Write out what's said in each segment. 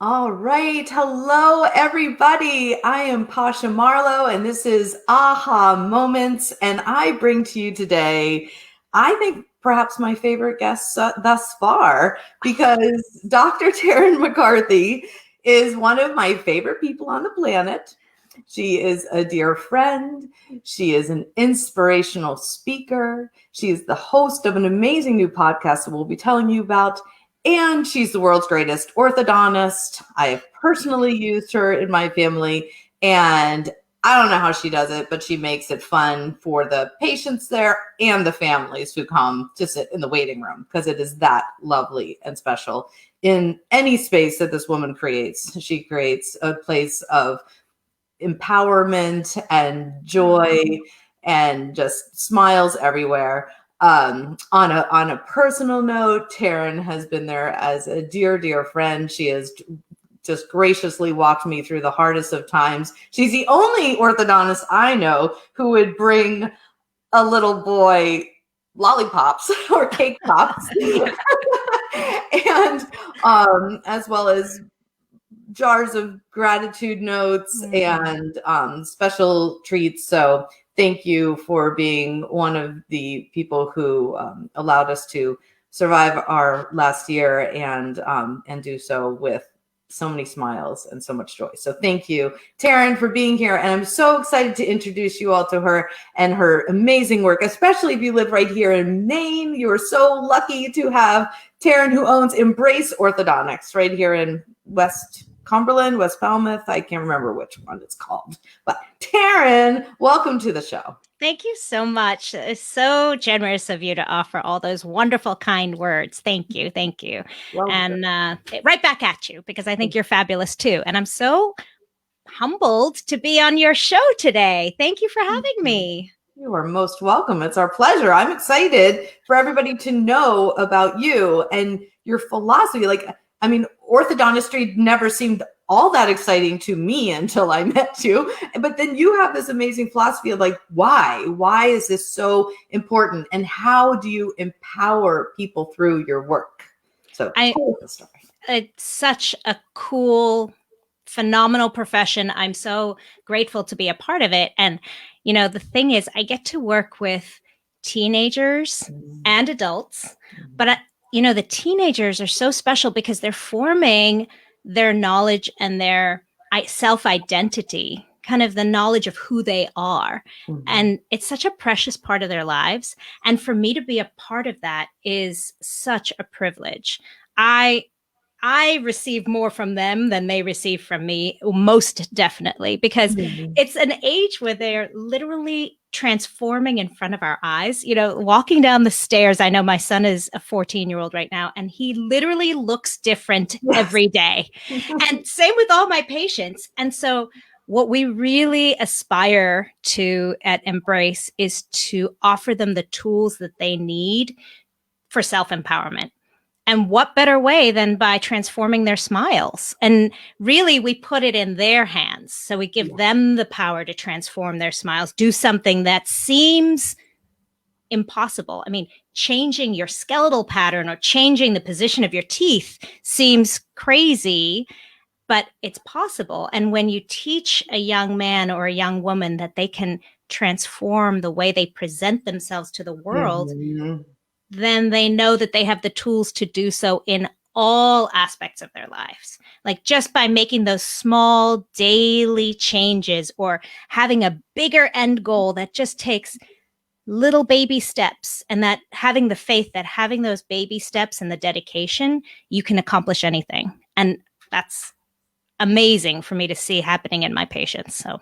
All right. Hello, everybody. I am Pasha Marlowe, and this is Aha Moments. And I bring to you today, I think perhaps my favorite guest thus far, because Dr. Tarryn MacCarthy is one of my favorite people on the planet. She is a dear friend. She is an inspirational speaker. She is the host of an amazing new podcast that we'll be telling you about. And she's the world's greatest orthodontist. I have personally used her in my family, and I don't know how she does it, but she makes it fun for the patients there and the families who come to sit in the waiting room, because it is that lovely and special. In any space that this woman creates, she creates a place of empowerment and joy and just smiles everywhere. On a personal note, Tarryn has been there as a dear friend. She has just graciously walked me through the hardest of times. She's the only orthodontist I know who would bring a little boy lollipops or cake pops, and as well as jars of gratitude notes and special treats. So thank you for being one of the people who allowed us to survive our last year and do so with so many smiles and so much joy. So thank you, Tarryn, for being here. And I'm so excited to introduce you all to her and her amazing work, especially if you live right here in Maine. You are so lucky to have Tarryn, who owns Embrace Orthodontics right here in West Cumberland, West Falmouth. I can't remember which one it's called. But Tarryn, welcome to the show. Thank you so much. It's so generous of you to offer all those wonderful, kind words. Thank you. Thank you. Well, and right back at you, because I think you're fabulous too. And I'm so humbled to be on your show today. Thank you for having me. You are most welcome. It's our pleasure. I'm excited for everybody to know about you and your philosophy. Orthodontistry never seemed all that exciting to me until I met you. But then you have this amazing philosophy of why? Why is this so important? And how do you empower people through your work? So tell us the story. It's such a cool, phenomenal profession. I'm so grateful to be a part of it. And, the thing is, I get to work with teenagers and adults, but the teenagers are so special because they're forming their knowledge and their self-identity, kind of the knowledge of who they are. And it's such a precious part of their lives. And for me to be a part of that is such a privilege. I receive more from them than they receive from me, most definitely, because it's an age where they're literally transforming in front of our eyes. Walking down the stairs, I know my son is a 14-year-old right now, and he literally looks different every day. And same with all my patients. And so what we really aspire to at Embrace is to offer them the tools that they need for self-empowerment. And what better way than by transforming their smiles? And really, we put it in their hands. So we give them the power to transform their smiles, do something that seems impossible. I mean, changing your skeletal pattern or changing the position of your teeth seems crazy, but it's possible. And when you teach a young man or a young woman that they can transform the way they present themselves to the world, then they know that they have the tools to do so in all aspects of their lives. Like just by making those small daily changes or having a bigger end goal that just takes little baby steps, and that having the faith that having those baby steps and the dedication, you can accomplish anything. And that's amazing for me to see happening in my patients. So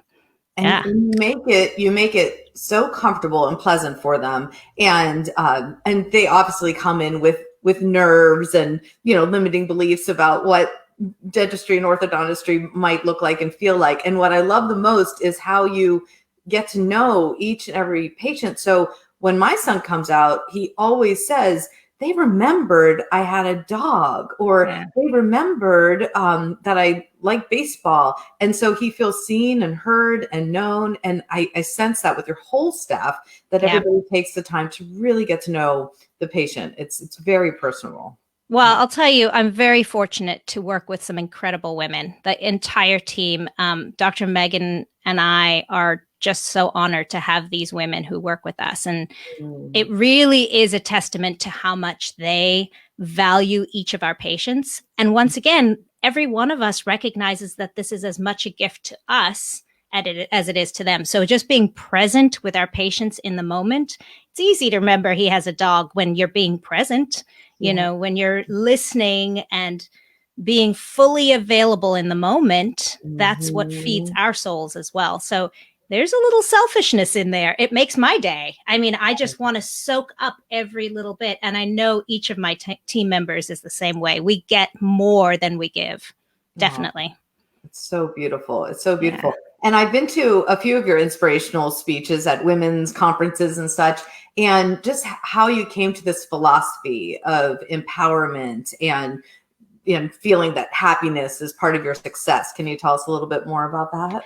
and you make it so comfortable and pleasant for them, and they obviously come in with nerves and limiting beliefs about what dentistry and orthodontistry might look like and feel like. And what I love the most is how you get to know each and every patient. So when my son comes out, he always says, they remembered I had a dog, or they remembered that I like baseball. And so he feels seen and heard and known. And I sense that with your whole staff, that everybody takes the time to really get to know the patient. It's very personal. Well, I'll tell you, I'm very fortunate to work with some incredible women. The entire team, Dr. Megan and I are just so honored to have these women who work with us. And it really is a testament to how much they value each of our patients. And once again, every one of us recognizes that this is as much a gift to us as it is to them. So just being present with our patients in the moment, it's easy to remember he has a dog when you're being present, you know, when you're listening and being fully available in the moment. That's what feeds our souls as well. So there's a little selfishness in there. It makes my day. I mean, I just want to soak up every little bit. And I know each of my team members is the same way. We get more than we give. Definitely. Oh, it's so beautiful. It's so beautiful. Yeah. And I've been to a few of your inspirational speeches at women's conferences and such, and just how you came to this philosophy of empowerment and feeling that happiness is part of your success. Can you tell us a little bit more about that?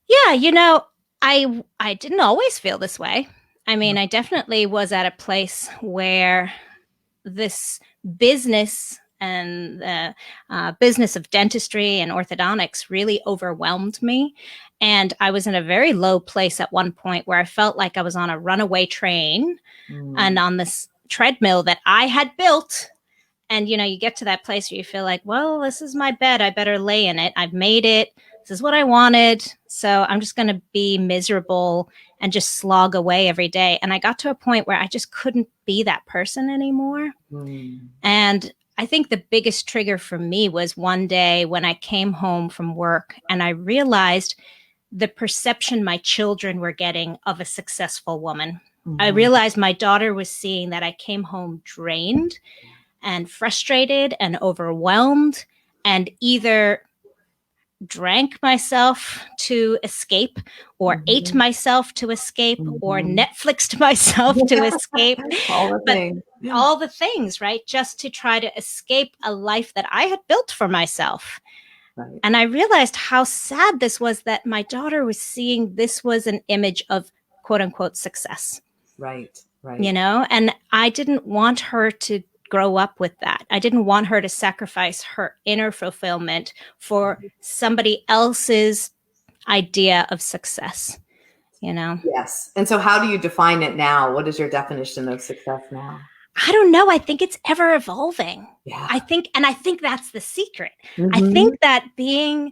Yeah, you know, I didn't always feel this way. I mean, I definitely was at a place where this business and the business of dentistry and orthodontics really overwhelmed me. And I was in a very low place at one point where I felt like I was on a runaway train and on this treadmill that I had built. And, you know, you get to that place where you feel like, well, this is my bed. I better lay in it. I've made it. This is what I wanted. So I'm just going to be miserable and just slog away every day. And I got to a point where I just couldn't be that person anymore. And I think the biggest trigger for me was one day when I came home from work and I realized the perception my children were getting of a successful woman. I realized my daughter was seeing that I came home drained and frustrated and overwhelmed and either drank myself to escape or ate myself to escape or Netflixed myself to escape. All the things, right? Just to try to escape a life that I had built for myself. Right. And I realized how sad this was, that my daughter was seeing this was an image of quote unquote success. Right. You know, and I didn't want her to grow up with that. I didn't want her to sacrifice her inner fulfillment for somebody else's idea of success, you know? Yes. And so how do you define it now? What is your definition of success now? I don't know. I think it's ever evolving. Yeah. I think that's the secret. I think that being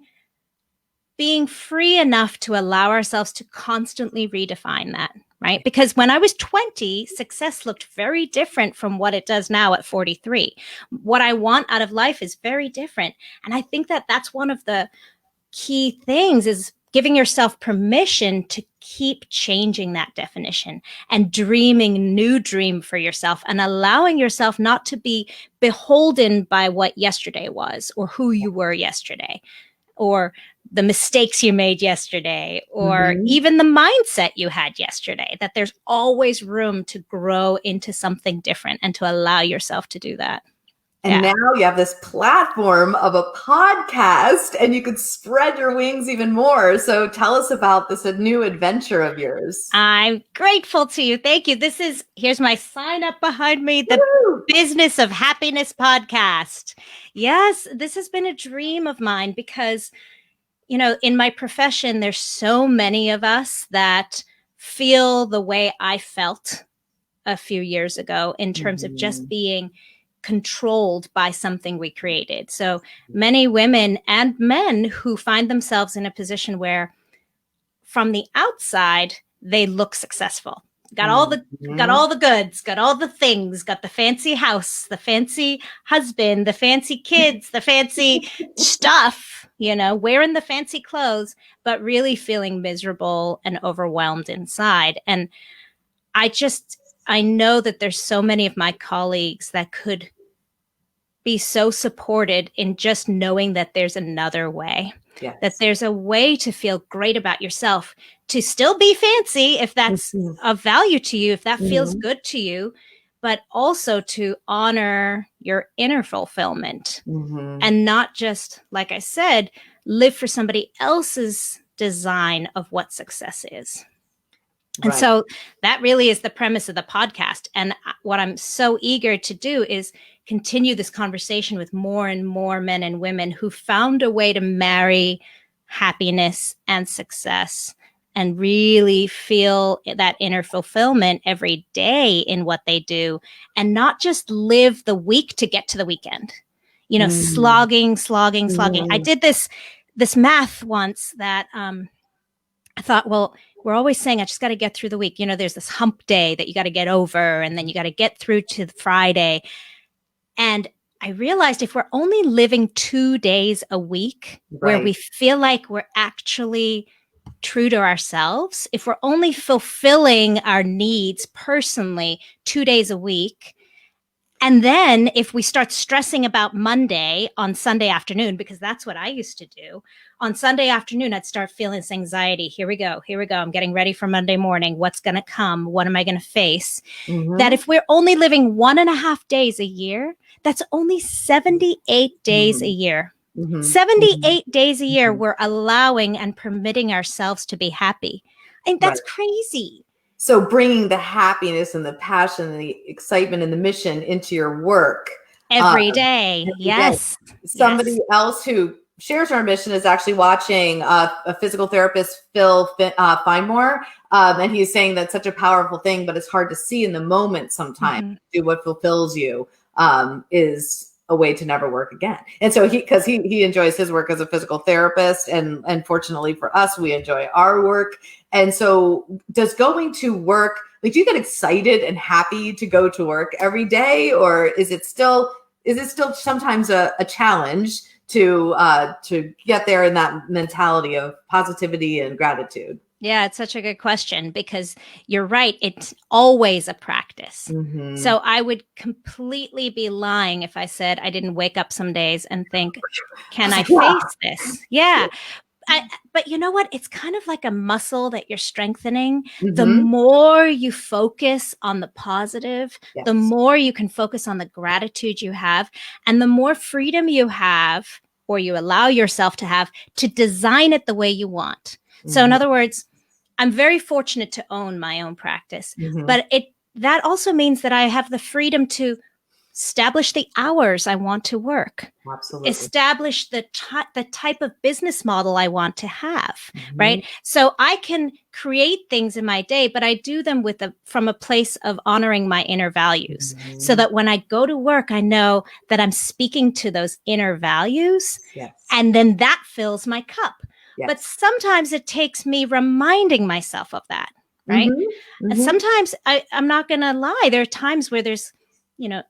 free enough to allow ourselves to constantly redefine that. Right? Because when I was 20, success looked very different from what it does now at 43. What I want out of life is very different. And I think that that's one of the key things, is giving yourself permission to keep changing that definition and dreaming new dream for yourself and allowing yourself not to be beholden by what yesterday was or who you were yesterday or the mistakes you made yesterday, or even the mindset you had yesterday, that there's always room to grow into something different and to allow yourself to do that. And now you have this platform of a podcast and you could spread your wings even more. So tell us about this new adventure of yours. I'm grateful to you. Thank you. Here's my sign up behind me, the Business of Happiness podcast. Yes, this has been a dream of mine because, you know, in my profession, there's so many of us that feel the way I felt a few years ago in terms of just being controlled by something we created. So many women and men who find themselves in a position where from the outside, they look successful. Got all the goods, got all the things, got the fancy house, the fancy husband, the fancy kids, the fancy stuff, you know, wearing the fancy clothes, but really feeling miserable and overwhelmed inside. And I know that there's so many of my colleagues that could be so supported in just knowing that there's another way. Yes. That there's a way to feel great about yourself, to still be fancy if that's of value to you, if that feels good to you, but also to honor your inner fulfillment and not just, like I said, live for somebody else's design of what success is. And so that really is the premise of the podcast. And what I'm so eager to do is continue this conversation with more and more men and women who found a way to marry happiness and success and really feel that inner fulfillment every day in what they do, and not just live the week to get to the weekend, you know, slogging. I did this math once that I thought, well, we're always saying I just got to get through the week. You know, there's this hump day that you got to get over, and then you got to get through to the Friday. And I realized if we're only living 2 days a week where we feel like we're actually true to ourselves, if we're only fulfilling our needs personally 2 days a week, and then if we start stressing about Monday on Sunday afternoon, because that's what I used to do, on Sunday afternoon, I'd start feeling this anxiety. Here we go. I'm getting ready for Monday morning. What's going to come? What am I going to face? That if we're only living 1.5 days a year, that's only 78 days a year. 78 days a year we're allowing and permitting ourselves to be happy. I think that's crazy. So bringing the happiness and the passion and the excitement and the mission into your work every day. Yes. Somebody else who shares our mission is actually watching a physical therapist, Phil Finemore, and he's saying that's such a powerful thing, but it's hard to see in the moment sometimes. Do what fulfills you is a way to never work again. And so because he enjoys his work as a physical therapist, and fortunately for us, we enjoy our work. And so does going to work, like, do you get excited and happy to go to work every day, or is it still sometimes a challenge to get there in that mentality of positivity and gratitude? Yeah, it's such a good question, because you're right. It's always a practice. So I would completely be lying if I said I didn't wake up some days and think, can I face this? Yeah. But you know what? It's kind of like a muscle that you're strengthening. The more you focus on the positive, the more you can focus on the gratitude you have, and the more freedom you have, or you allow yourself to have, to design it the way you want. So in other words, I'm very fortunate to own my own practice, but that also means that I have the freedom to establish the hours I want to work, establish the type of business model I want to have, right? So I can create things in my day, but I do them from a place of honoring my inner values, so that when I go to work, I know that I'm speaking to those inner values, and then that fills my cup. But sometimes it takes me reminding myself of that, right? And sometimes I'm not going to lie. There are times where there's,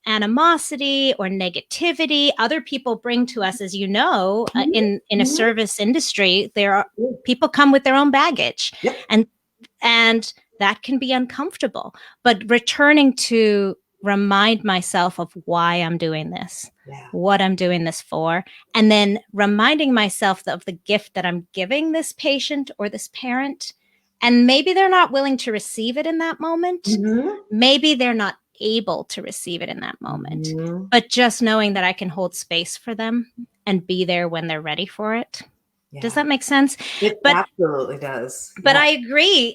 animosity or negativity other people bring to us. As you know, in a service industry, there are people come with their own baggage, and that can be uncomfortable. But returning to remind myself of why I'm doing this, what I'm doing this for, and then reminding myself of the gift that I'm giving this patient or this parent. And maybe they're not willing to receive it in that moment. Maybe they're not able to receive it in that moment. But just knowing that I can hold space for them and be there when they're ready for it. Does that make sense? It absolutely does. But I agree.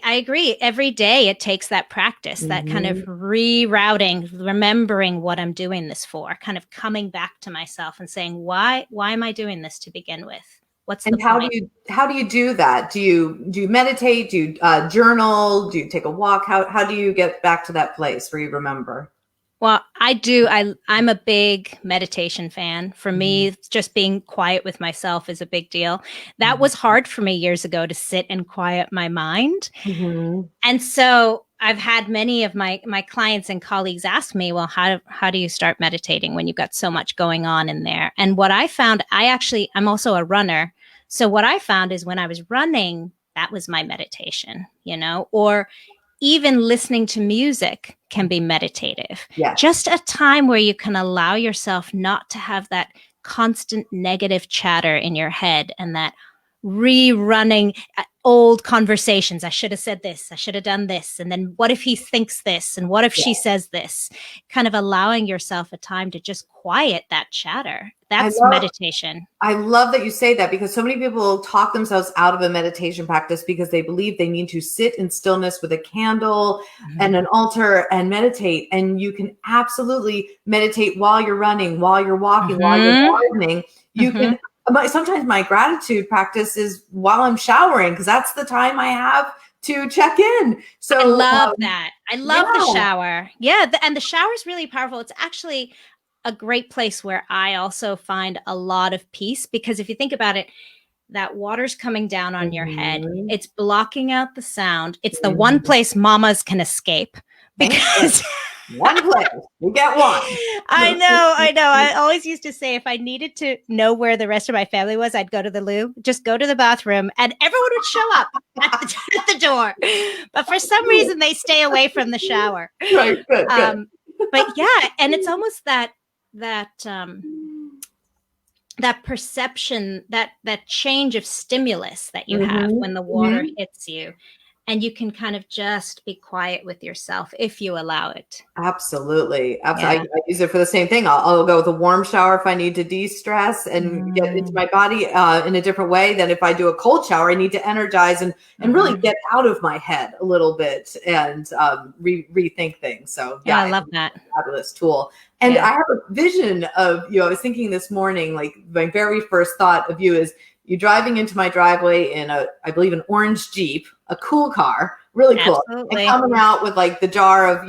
Every day it takes that practice, that kind of rerouting, remembering what I'm doing this for, kind of coming back to myself and saying, why am I doing this to begin with? What's the point? How do you do that? Do you meditate? Do you journal? Do you take a walk? How do you get back to that place where you remember? Well, I do. I'm a big meditation fan. For me, just being quiet with myself is a big deal. That was hard for me years ago, to sit and quiet my mind. And so I've had many of my clients and colleagues ask me, well, how do you start meditating when you've got so much going on in there? And what I found, I'm also a runner. So what I found is when I was running, that was my meditation, or even listening to music can be meditative. Just a time where you can allow yourself not to have that constant negative chatter in your head and that rerunning. old conversations. I should have said this. I should have done this. And then what if he thinks this? And what if she says this? Kind of allowing yourself a time to just quiet that chatter. That's meditation. I love that you say that, because so many people talk themselves out of a meditation practice because they believe they need to sit in stillness with a candle and an altar and meditate. And you can absolutely meditate while you're running, while you're walking, while you're gardening. You can. Sometimes my gratitude practice is while I'm showering, because that's the time I have to check in. So I love that. I love the shower. Yeah. And the shower is really powerful. It's actually a great place where I also find a lot of peace, because if you think about it, that water's coming down on your head. It's blocking out the sound. It's the one place mamas can escape, because one place. We get one. I know. I always used to say if I needed to know where the rest of my family was, I'd go to the loo, just go to the bathroom, and everyone would show up at the door. But for some reason, they stay away from the shower. Right. Good. But yeah, and it's almost that perception, that change of stimulus that you have when the water hits you. And you can kind of just be quiet with yourself if you allow it. Absolutely. Yeah. I use it for the same thing. I'll go with a warm shower if I need to de-stress and get into my body in a different way than if I do a cold shower. I need to energize and really get out of my head a little bit and rethink things. So yeah, I love that. Fabulous tool. And I have a vision of you. I was thinking this morning, like my very first thought of you is you driving into my driveway in I believe an orange Jeep, a cool car, really cool. Absolutely. And coming out with like the jar of,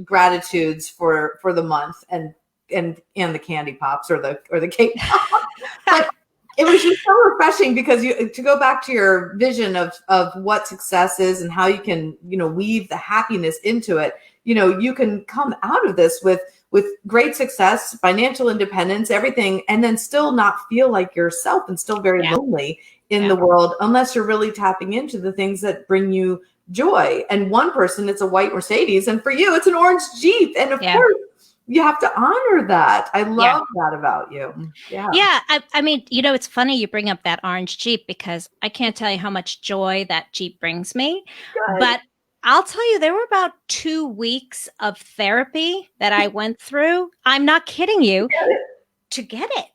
gratitudes for the month and the candy pops or the cake pop. But it was just so refreshing, because to go back to your vision of what success is and how you can, weave the happiness into it. You can come out of this with great success, financial independence, everything, and then still not feel like yourself and still very lonely in the world, unless you're really tapping into the things that bring you joy. And one person, it's a white Mercedes, and for you, it's an orange Jeep. And of course, you have to honor that. I love that about you. Yeah. Yeah. I mean, it's funny you bring up that orange Jeep, because I can't tell you how much joy that Jeep brings me. Good. But I'll tell you, there were about 2 weeks of therapy that I went through. I'm not kidding you, to get it.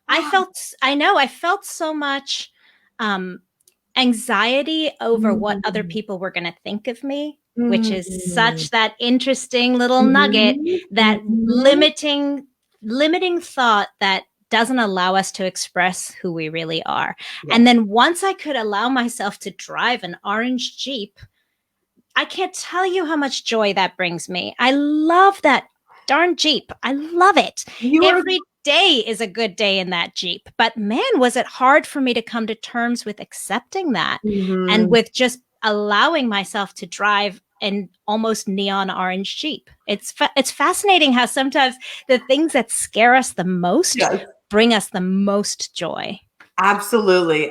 Wow. I felt so much anxiety over what other people were going to think of me, which is such that interesting little nugget, that limiting thought that doesn't allow us to express who we really are. Yeah. And then once I could allow myself to drive an orange Jeep, I can't tell you how much joy that brings me. I love that darn Jeep. I love it. Every day is a good day in that Jeep. But man, was it hard for me to come to terms with accepting that and with just allowing myself to drive an almost neon orange Jeep. It's fascinating how sometimes the things that scare us the most bring us the most joy. Absolutely.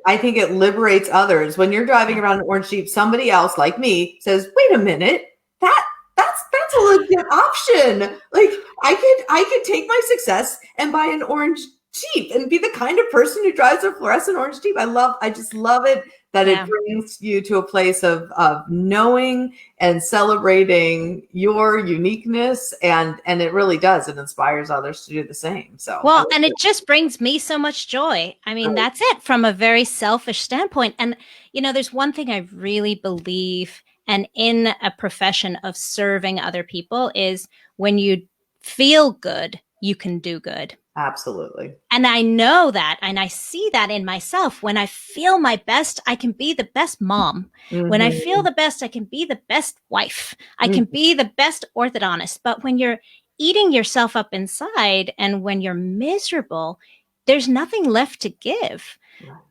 I think it liberates others. When you're driving around an orange Jeep, somebody else like me says, wait a minute, that's a legit option. Like I could take my success and buy an orange Jeep and be the kind of person who drives a fluorescent orange Jeep. I just love it that it brings you to a place of knowing and celebrating your uniqueness. And it really does. It inspires others to do the same. So, well, and it just brings me so much joy. I mean, that's it from a very selfish standpoint. And, there's one thing I really believe, and in a profession of serving other people, is when you feel good, you can do good. Absolutely. And I know that, and I see that in myself. When I feel my best, I can be the best mom. When I feel the best, I can be the best wife. I can be the best orthodontist. But when you're eating yourself up inside and when you're miserable, there's nothing left to give,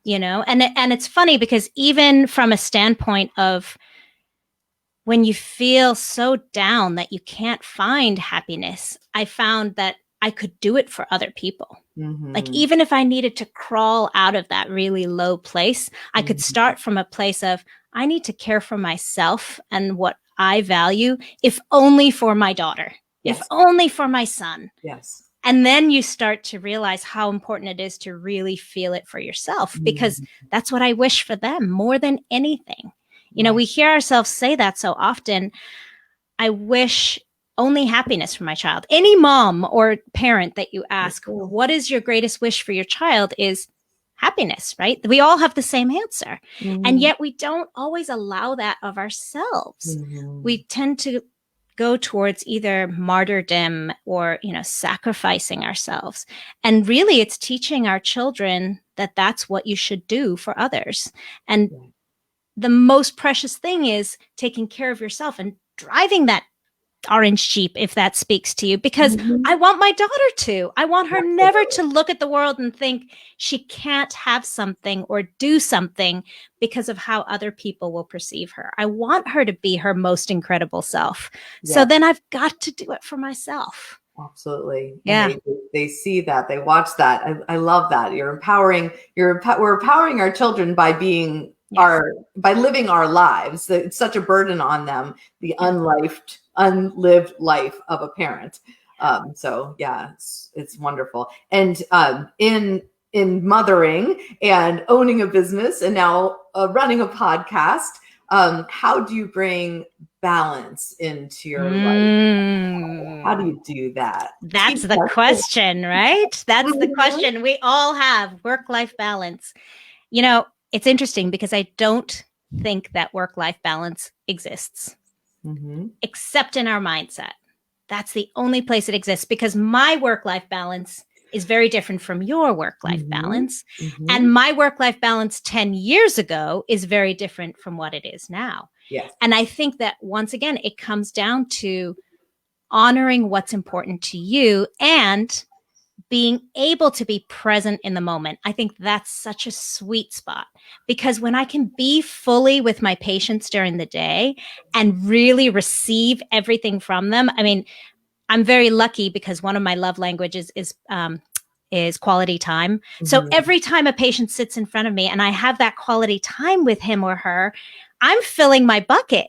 and it's funny because even from a standpoint of when you feel so down that you can't find happiness, I found that I could do it for other people. Like even if I needed to crawl out of that really low place, I could start from a place of, I need to care for myself and what I value, if only for my daughter, if only for my son. Yes. And then you start to realize how important it is to really feel it for yourself, because that's what I wish for them more than anything. You know, we hear ourselves say that so often. I wish only happiness for my child. Any mom or parent that you ask, what is your greatest wish for your child, is happiness, right? We all have the same answer. And yet we don't always allow that of ourselves. We tend to go towards either martyrdom or, you know, sacrificing ourselves. And really it's teaching our children that that's what you should do for others. And the most precious thing is taking care of yourself and driving that orange Jeep, if that speaks to you, because I want my daughter to. I want her never to look at the world and think she can't have something or do something because of how other people will perceive her. I want her to be her most incredible self. So then I've got to do it for myself. Absolutely. Yeah. And they see that, they watch that. I love that. We're empowering our children by being by living our lives. It's such a burden on them, the unlived life of a parent. So yeah, it's wonderful. And in mothering and owning a business and now running a podcast, how do you bring balance into your life? How do you do that? That's the question, right? That's the question we all have. Work-life balance. You know, it's interesting because I don't think that work-life balance exists, except in our mindset. That's the only place it exists, because my work-life balance is very different from your work-life balance. And my work-life balance 10 years ago is very different from what it is now. Yes. And I think that once again, it comes down to honoring what's important to you and being able to be present in the moment. I think that's such a sweet spot, because when I can be fully with my patients during the day and really receive everything from them. I mean, I'm very lucky because one of my love languages is quality time. So every time a patient sits in front of me and I have that quality time with him or her, I'm filling my bucket.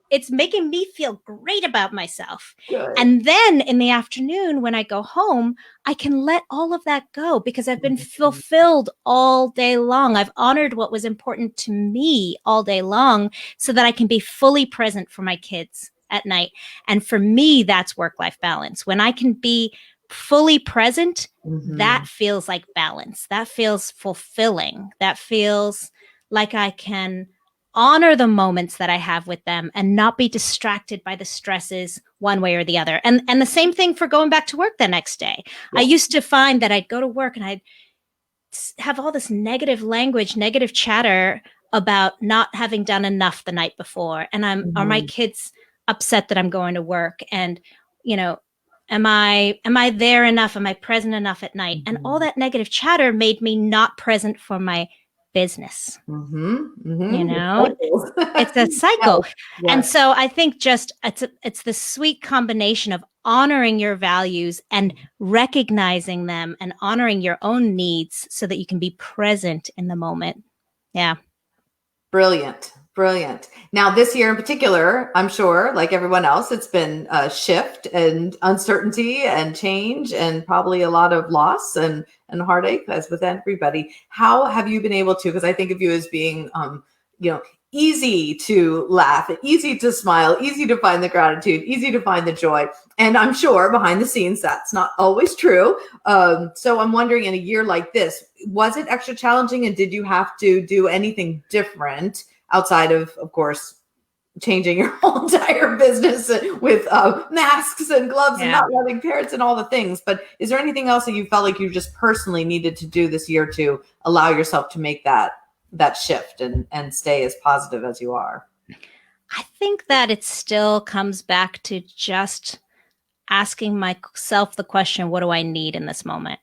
It's making me feel great about myself. Good. And then in the afternoon, when I go home, I can let all of that go because I've been fulfilled all day long. I've honored what was important to me all day long so that I can be fully present for my kids at night. And for me, that's work-life balance. When I can be fully present, that feels like balance. That feels fulfilling. That feels like I can honor the moments that I have with them and not be distracted by the stresses one way or the other. And the same thing for going back to work the next day. I used to find that I'd go to work and I'd have all this negative language, negative chatter about not having done enough the night before. And are my kids upset that I'm going to work? And, you know, am I there enough? Am I present enough at night? And all that negative chatter made me not present for my business. You know, it's a cycle. And so I think just it's the sweet combination of honoring your values and recognizing them and honoring your own needs so that you can be present in the moment. Yeah. Brilliant. Now, this year in particular, I'm sure, like everyone else, it's been a shift and uncertainty and change and probably a lot of loss and heartache, as with everybody. How have you been able to, because I think of you as being, easy to laugh, easy to smile, easy to find the gratitude, easy to find the joy. And I'm sure behind the scenes, that's not always true. So I'm wondering, in a year like this, was it extra challenging, and did you have to do anything different outside of course, changing your whole entire business with masks and gloves and not loving parents and all the things? But is there anything else that you felt like you just personally needed to do this year to allow yourself to make that shift and stay as positive as you are? I think that it still comes back to just asking myself the question, what do I need in this moment?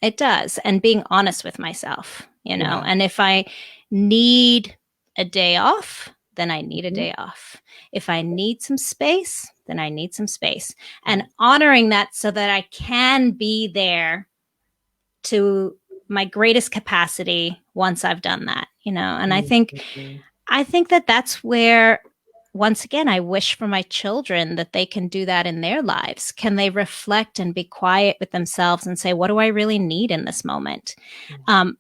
It does. And being honest with myself, and if I need a day off, then I need a day off. If I need some space, then I need some space. And honoring that so that I can be there to my greatest capacity once I've done that, and I think that that's where once again, I wish for my children that they can do that in their lives. Can they reflect and be quiet with themselves and say, what do I really need in this moment? And,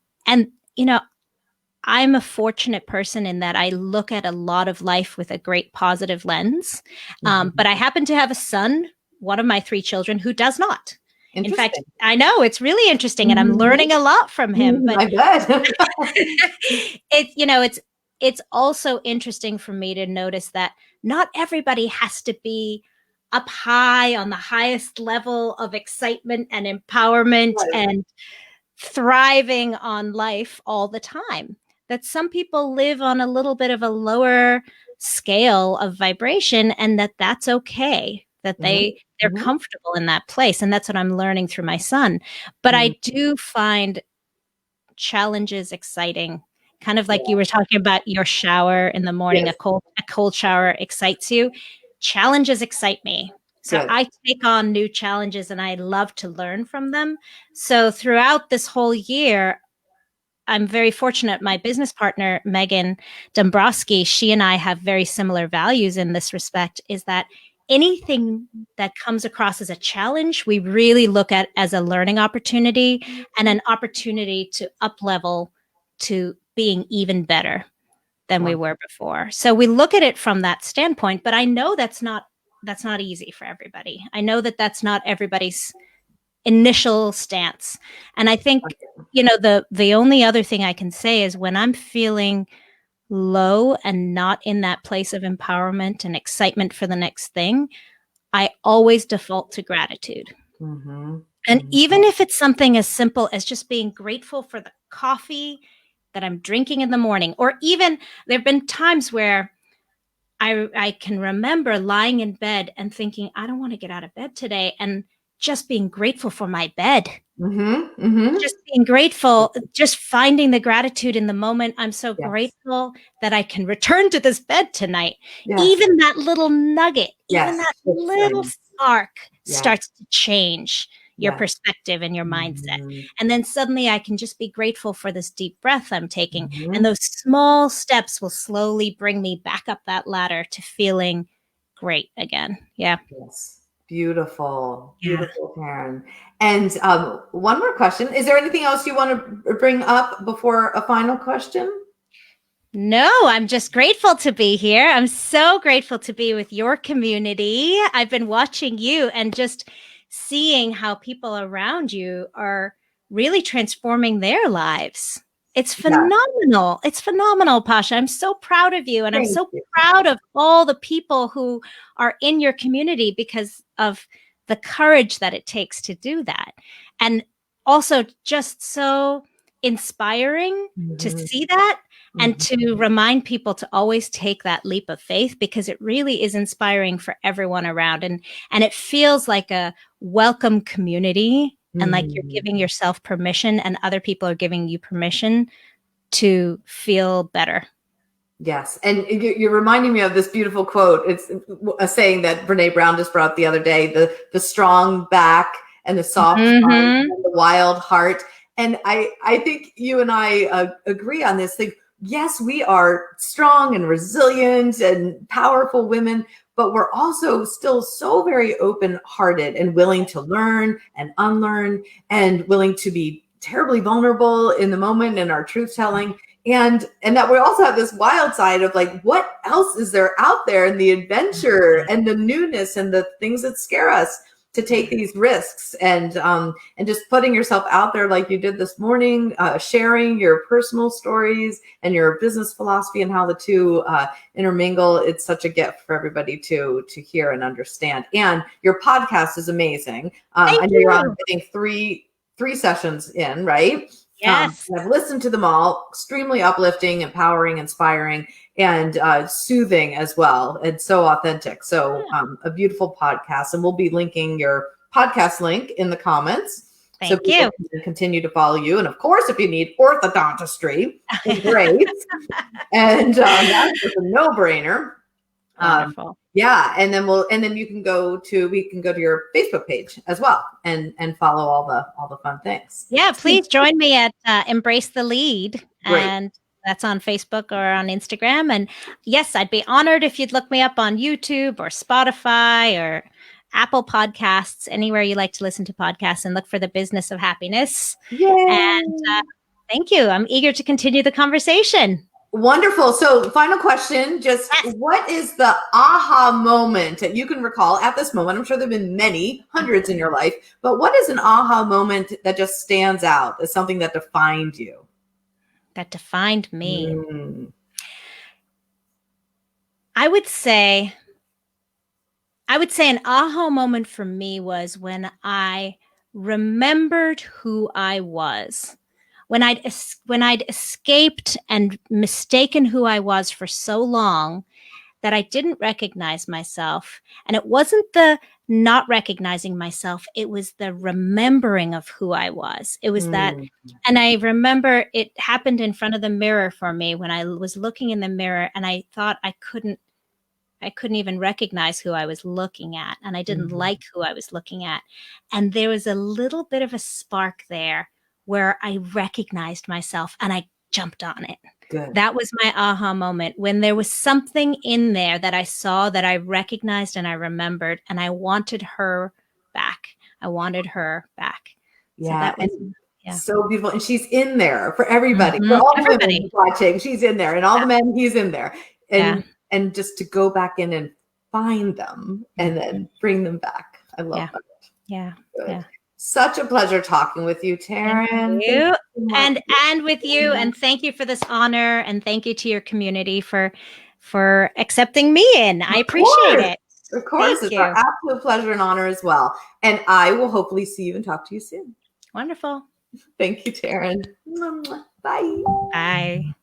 I'm a fortunate person in that I look at a lot of life with a great positive lens. But I happen to have a son, one of my 3 children, who does not. In fact, I know it's really interesting, and I'm learning a lot from him. But I bet. it's also interesting for me to notice that not everybody has to be up high on the highest level of excitement and empowerment and thriving on life all the time. That some people live on a little bit of a lower scale of vibration, and that's okay, that they're comfortable in that place. And that's what I'm learning through my son. But I do find challenges exciting, kind of like you were talking about your shower in the morning. A cold shower excites you. Challenges excite me. So I take on new challenges and I love to learn from them. So throughout this whole year, I'm very fortunate. My business partner, Megan Dombrowski, she and I have very similar values in this respect, is that anything that comes across as a challenge, we really look at as a learning opportunity and an opportunity to up level to being even better than we were before. So we look at it from that standpoint, but I know that's not easy for everybody. I know that that's not everybody's initial stance. And I think, the only other thing I can say is when I'm feeling low and not in that place of empowerment and excitement for the next thing, I always default to gratitude. And even if it's something as simple as just being grateful for the coffee that I'm drinking in the morning, or even there have been times where I can remember lying in bed and thinking, I don't want to get out of bed today. And just being grateful for my bed, just being grateful, just finding the gratitude in the moment. I'm so grateful that I can return to this bed tonight. Even that little nugget, even that little spark starts to change your perspective and your mindset. And then suddenly I can just be grateful for this deep breath I'm taking. And those small steps will slowly bring me back up that ladder to feeling great again. Yeah. Yes. Beautiful, Tarryn. And one more question. Is there anything else you want to bring up before a final question? No, I'm just grateful to be here. I'm so grateful to be with your community. I've been watching you and just seeing how people around you are really transforming their lives. It's phenomenal. It's phenomenal, Pasha. I'm so proud of you. And I'm so proud of all the people who are in your community because of the courage that it takes to do that. And also just so inspiring to see that and to remind people to always take that leap of faith, because it really is inspiring for everyone around. And it feels like a welcome community. And like you're giving yourself permission and other people are giving you permission to feel better. Yes. And you're reminding me of this beautiful quote. It's a saying that Brene Brown just brought up the other day, the strong back and the soft front and the wild heart. And I think you and I agree on this thing. Yes, we are strong and resilient and powerful women, but we're also still so very open-hearted and willing to learn and unlearn and willing to be terribly vulnerable in the moment in our truth telling. And that we also have this wild side of like, what else is there out there in the adventure and the newness and the things that scare us to take these risks and just putting yourself out there like you did this morning, sharing your personal stories and your business philosophy and how the two intermingle. It's such a gift for everybody to hear and understand. And your podcast is amazing. I know you're on, I think, three sessions in, right? Yes. I've listened to them all. Extremely uplifting, empowering, inspiring, and soothing as well. And so authentic. So a beautiful podcast. And we'll be linking your podcast link in the comments. Thank you. Can continue to follow you. And of course, if you need orthodontistry, it's great. And that's just a no-brainer. Wonderful. Yeah, and then we can go to your Facebook page as well and follow all the fun things. Yeah, please join me at Embrace the Lead. Great. And That's on Facebook or on Instagram. And yes, I'd be honored if you'd look me up on YouTube or Spotify or Apple Podcasts, anywhere you like to listen to podcasts, and look for The Business of Happiness. Yay. And thank you. I'm eager to continue the conversation. Wonderful. So final question, just yes. What is the aha moment that you can recall at this moment? I'm sure there have been many, hundreds in your life, but what is an aha moment that just stands out as something that defined you? That defined me. I would say an aha moment for me was when I remembered who I was. When I'd escaped and mistaken who I was for so long that I didn't recognize myself. And it wasn't the not recognizing myself, it was the remembering of who I was. It was that, and I remember it happened in front of the mirror for me when I was looking in the mirror, and I thought I couldn't even recognize who I was looking at, and I didn't like who I was looking at. And there was a little bit of a spark there where I recognized myself and I jumped on it. Good. That was my aha moment, when there was something in there that I saw, that I recognized and I remembered, and I wanted her back. I wanted her back. Yeah. So that was so beautiful. And she's in there for everybody. For all the women watching, she's in there. And all the men, he's in there. And just to go back in and find them and then bring them back. I love that. Yeah. Good. Yeah. Such a pleasure talking with you, Tarryn. Thank you. And with you. And thank you for this honor. And thank you to your community for accepting me in. I appreciate it. Of course. It's our absolute pleasure and honor as well. And I will hopefully see you and talk to you soon. Wonderful. Thank you, Tarryn. Bye. Bye.